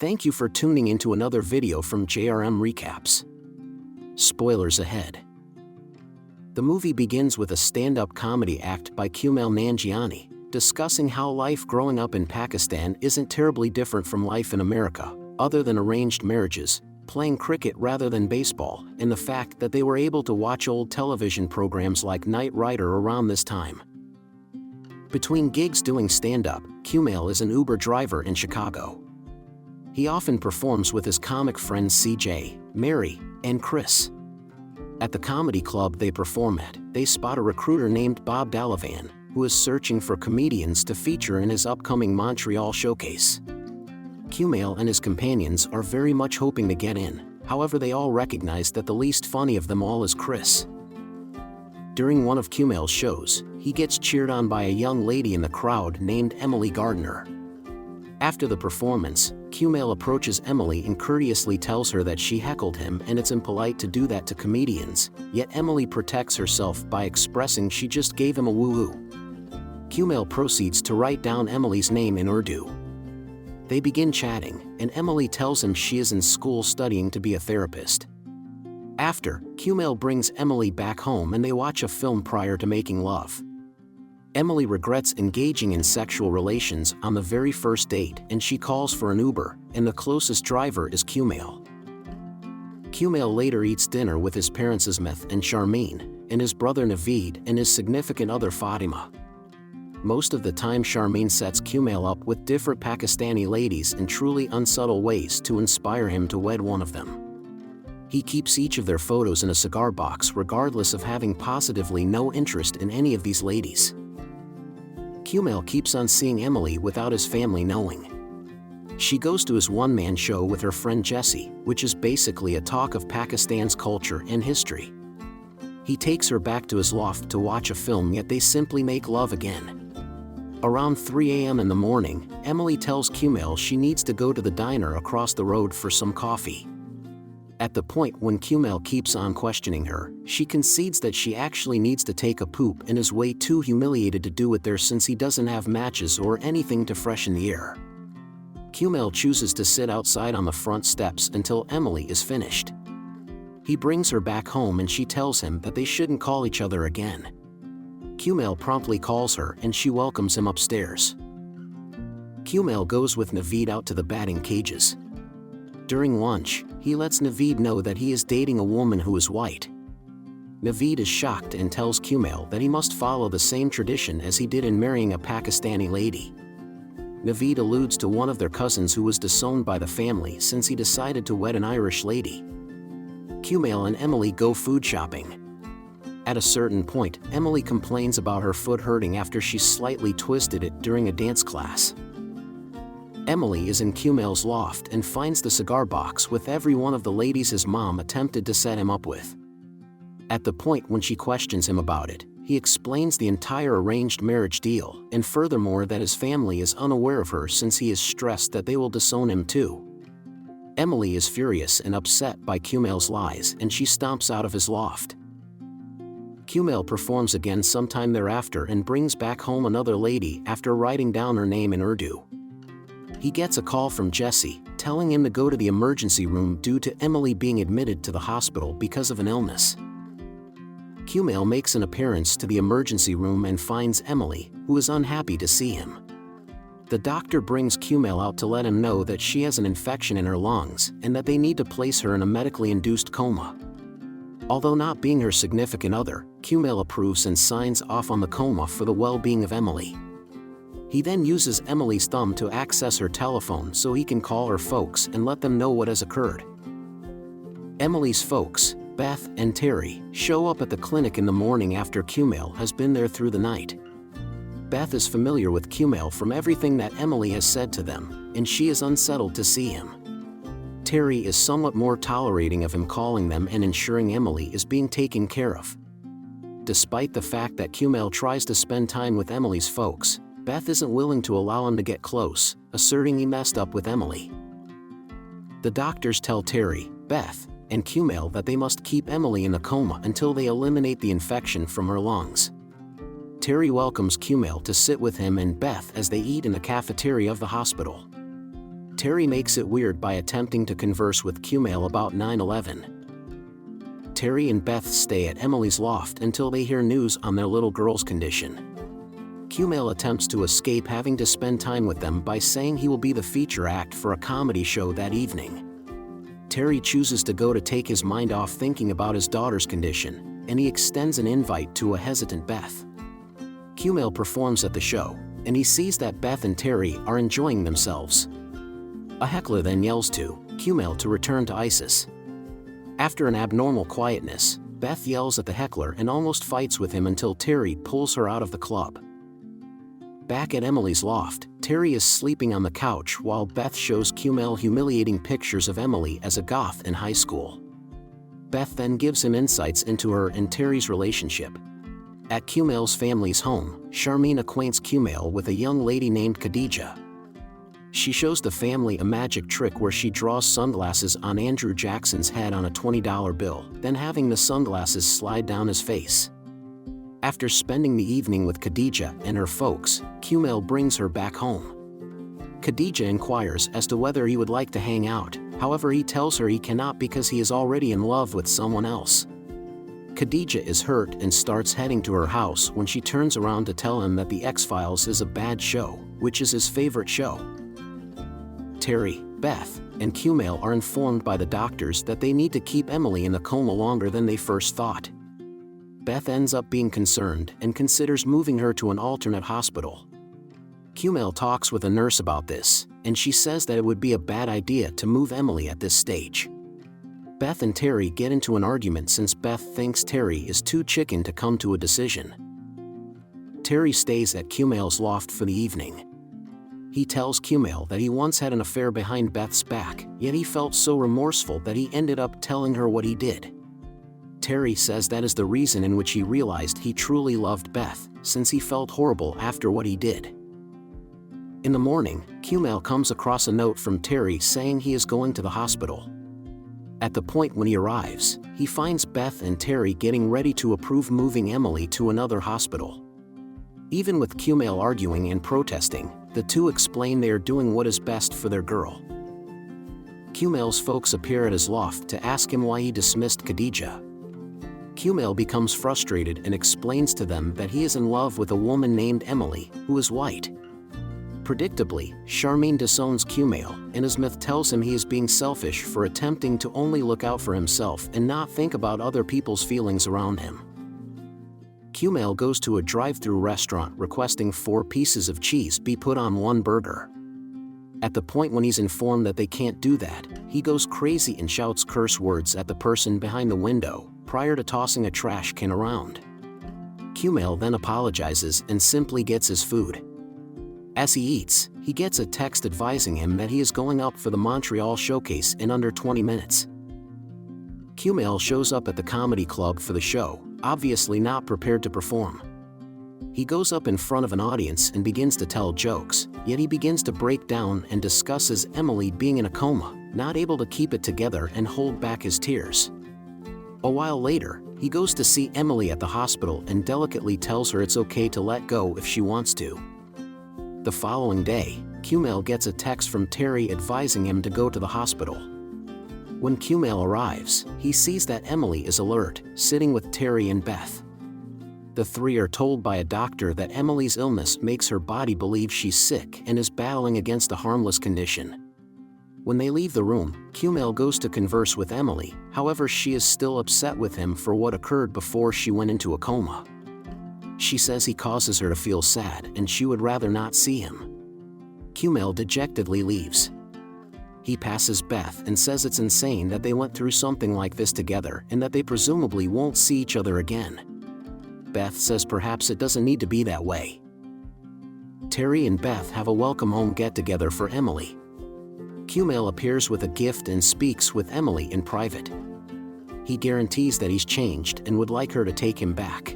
Thank you for tuning into another video from JRM Recaps. Spoilers ahead. The movie begins with a stand-up comedy act by Kumail Nanjiani, discussing how life growing up in Pakistan isn't terribly different from life in America, other than arranged marriages, playing cricket rather than baseball, and the fact that they were able to watch old television programs like Knight Rider around this time. Between gigs doing stand-up, Kumail is an Uber driver in Chicago. He often performs with his comic friends CJ, Mary, and Chris. At the comedy club they perform at, they spot a recruiter named Bob Dalavan, who is searching for comedians to feature in his upcoming Montreal showcase. Kumail and his companions are very much hoping to get in, however they all recognize that the least funny of them all is Chris. During one of Kumail's shows, he gets cheered on by a young lady in the crowd named Emily Gardner. After the performance, Kumail approaches Emily and courteously tells her that she heckled him and it's impolite to do that to comedians, yet Emily protects herself by expressing she just gave him a woo-woo. Kumail proceeds to write down Emily's name in Urdu. They begin chatting, and Emily tells him she is in school studying to be a therapist. After, Kumail brings Emily back home and they watch a film prior to making love. Emily regrets engaging in sexual relations on the very first date and she calls for an Uber, and the closest driver is Kumail. Kumail later eats dinner with his parents Ismath and Charmaine, and his brother Naveed and his significant other Fatima. Most of the time Charmaine sets Kumail up with different Pakistani ladies in truly unsubtle ways to inspire him to wed one of them. He keeps each of their photos in a cigar box regardless of having positively no interest in any of these ladies. Kumail keeps on seeing Emily without his family knowing. She goes to his one-man show with her friend Jessie, which is basically a talk of Pakistan's culture and history. He takes her back to his loft to watch a film, yet they simply make love again. Around 3 a.m. in the morning, Emily tells Kumail she needs to go to the diner across the road for some coffee. At the point when Kumail keeps on questioning her, she concedes that she actually needs to take a poop and is way too humiliated to do it there since he doesn't have matches or anything to freshen the air. Kumail chooses to sit outside on the front steps until Emily is finished. He brings her back home and she tells him that they shouldn't call each other again. Kumail promptly calls her and she welcomes him upstairs. Kumail goes with Naveed out to the batting cages. During lunch, he lets Naveed know that he is dating a woman who is white. Naveed is shocked and tells Kumail that he must follow the same tradition as he did in marrying a Pakistani lady. Naveed alludes to one of their cousins who was disowned by the family since he decided to wed an Irish lady. Kumail and Emily go food shopping. At a certain point, Emily complains about her foot hurting after she slightly twisted it during a dance class. Emily is in Kumail's loft and finds the cigar box with every one of the ladies his mom attempted to set him up with. At the point when she questions him about it, he explains the entire arranged marriage deal, and furthermore that his family is unaware of her since he is stressed that they will disown him too. Emily is furious and upset by Kumail's lies and she stomps out of his loft. Kumail performs again sometime thereafter and brings back home another lady after writing down her name in Urdu. He gets a call from Jessie, telling him to go to the emergency room due to Emily being admitted to the hospital because of an illness. Kumail makes an appearance to the emergency room and finds Emily, who is unhappy to see him. The doctor brings Kumail out to let him know that she has an infection in her lungs and that they need to place her in a medically induced coma. Although not being her significant other, Kumail approves and signs off on the coma for the well-being of Emily. He then uses Emily's thumb to access her telephone so he can call her folks and let them know what has occurred. Emily's folks, Beth and Terry, show up at the clinic in the morning after Kumail has been there through the night. Beth is familiar with Kumail from everything that Emily has said to them, and she is unsettled to see him. Terry is somewhat more tolerating of him calling them and ensuring Emily is being taken care of. Despite the fact that Kumail tries to spend time with Emily's folks, Beth isn't willing to allow him to get close, asserting he messed up with Emily. The doctors tell Terry, Beth, and Kumail that they must keep Emily in the coma until they eliminate the infection from her lungs. Terry welcomes Kumail to sit with him and Beth as they eat in the cafeteria of the hospital. Terry makes it weird by attempting to converse with Kumail about 9/11. Terry and Beth stay at Emily's loft until they hear news on their little girl's condition. Kumail attempts to escape having to spend time with them by saying he will be the feature act for a comedy show that evening. Terry chooses to go to take his mind off thinking about his daughter's condition, and he extends an invite to a hesitant Beth. Kumail performs at the show, and he sees that Beth and Terry are enjoying themselves. A heckler then yells to Kumail to return to ISIS. After an abnormal quietness, Beth yells at the heckler and almost fights with him until Terry pulls her out of the club. Back at Emily's loft, Terry is sleeping on the couch while Beth shows Kumail humiliating pictures of Emily as a goth in high school. Beth then gives him insights into her and Terry's relationship. At Kumail's family's home, Charmaine acquaints Kumail with a young lady named Khadija. She shows the family a magic trick where she draws sunglasses on Andrew Jackson's head on a $20 bill, then having the sunglasses slide down his face. After spending the evening with Khadija and her folks, Kumail brings her back home. Khadija inquires as to whether he would like to hang out, however he tells her he cannot because he is already in love with someone else. Khadija is hurt and starts heading to her house when she turns around to tell him that the X-Files is a bad show, which is his favorite show. Terry, Beth, and Kumail are informed by the doctors that they need to keep Emily in the coma longer than they first thought. Beth ends up being concerned and considers moving her to an alternate hospital. Kumail talks with a nurse about this, and she says that it would be a bad idea to move Emily at this stage. Beth and Terry get into an argument since Beth thinks Terry is too chicken to come to a decision. Terry stays at Kumail's loft for the evening. He tells Kumail that he once had an affair behind Beth's back, yet he felt so remorseful that he ended up telling her what he did. Terry says that is the reason in which he realized he truly loved Beth, since he felt horrible after what he did. In the morning, Kumail comes across a note from Terry saying he is going to the hospital. At the point when he arrives, he finds Beth and Terry getting ready to approve moving Emily to another hospital. Even with Kumail arguing and protesting, the two explain they are doing what is best for their girl. Kumail's folks appear at his loft to ask him why he dismissed Khadija. Kumail becomes frustrated and explains to them that he is in love with a woman named Emily, who is white. Predictably, Charmaine disowns Kumail, and his myth tells him he is being selfish for attempting to only look out for himself and not think about other people's feelings around him. Kumail goes to a drive-thru restaurant requesting 4 pieces of cheese be put on one burger. At the point when he's informed that they can't do that, he goes crazy and shouts curse words at the person behind the window, prior to tossing a trash can around. Kumail then apologizes and simply gets his food. As he eats, he gets a text advising him that he is going up for the Montreal showcase in under 20 minutes. Kumail shows up at the comedy club for the show, obviously not prepared to perform. He goes up in front of an audience and begins to tell jokes, yet he begins to break down and discusses Emily being in a coma, not able to keep it together and hold back his tears. A while later, he goes to see Emily at the hospital and delicately tells her it's okay to let go if she wants to. The following day, Kumail gets a text from Terry advising him to go to the hospital. When Kumail arrives, he sees that Emily is alert, sitting with Terry and Beth. The three are told by a doctor that Emily's illness makes her body believe she's sick and is battling against a harmless condition. When they leave the room, Kumail goes to converse with Emily, however she is still upset with him for what occurred before she went into a coma. She says he causes her to feel sad and she would rather not see him. Kumail dejectedly leaves. He passes Beth and says it's insane that they went through something like this together and that they presumably won't see each other again. Beth says perhaps it doesn't need to be that way. Terry and Beth have a welcome home get-together for Emily. Kumail appears with a gift and speaks with Emily in private. He guarantees that he's changed and would like her to take him back.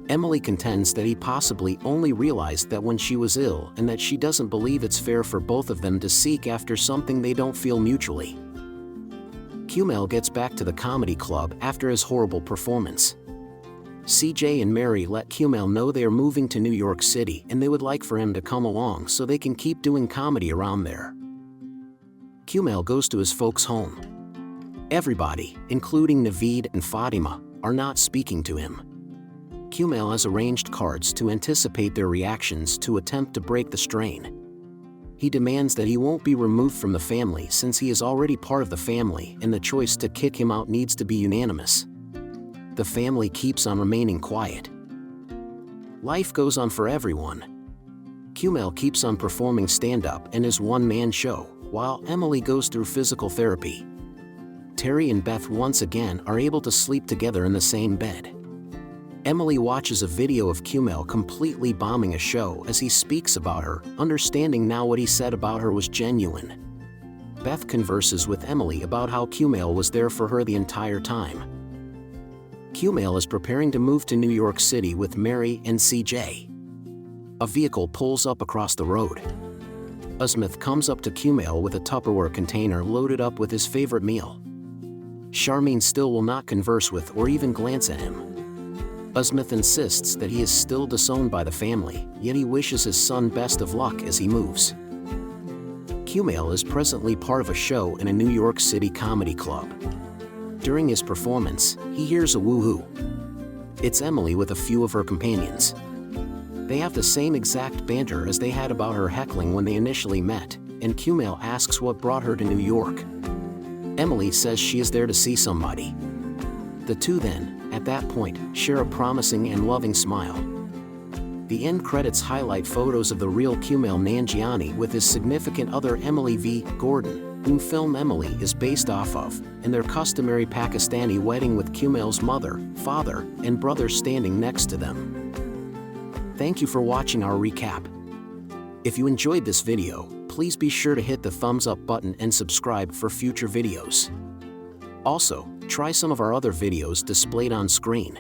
Emily contends that he possibly only realized that when she was ill and that she doesn't believe it's fair for both of them to seek after something they don't feel mutually. Kumail gets back to the comedy club after his horrible performance. CJ and Mary let Kumail know they are moving to New York City and they would like for him to come along so they can keep doing comedy around there. Kumail goes to his folks' home. Everybody, including Naveed and Fatima, are not speaking to him. Kumail has arranged cards to anticipate their reactions to attempt to break the strain. He demands that he won't be removed from the family since he is already part of the family and the choice to kick him out needs to be unanimous. The family keeps on remaining quiet. Life goes on for everyone. Kumail keeps on performing stand-up in his one-man show, while Emily goes through physical therapy. Terry and Beth once again are able to sleep together in the same bed. Emily watches a video of Kumail completely bombing a show as he speaks about her, understanding now what he said about her was genuine. Beth converses with Emily about how Kumail was there for her the entire time. Kumail is preparing to move to New York City with Mary and CJ. A vehicle pulls up across the road. Asmith comes up to Kumail with a Tupperware container loaded up with his favorite meal. Charmaine still will not converse with or even glance at him. Asmith insists that he is still disowned by the family, yet he wishes his son best of luck as he moves. Kumail is presently part of a show in a New York City comedy club. During his performance, he hears a woohoo. It's Emily with a few of her companions. They have the same exact banter as they had about her heckling when they initially met, and Kumail asks what brought her to New York. Emily says she is there to see somebody. The two then, at that point, share a promising and loving smile. The end credits highlight photos of the real Kumail Nanjiani with his significant other Emily V. Gordon, whom film Emily is based off of, and their customary Pakistani wedding with Kumail's mother, father, and brother standing next to them. Thank you for watching our recap. If you enjoyed this video, please be sure to hit the thumbs up button and subscribe for future videos. Also, try some of our other videos displayed on screen.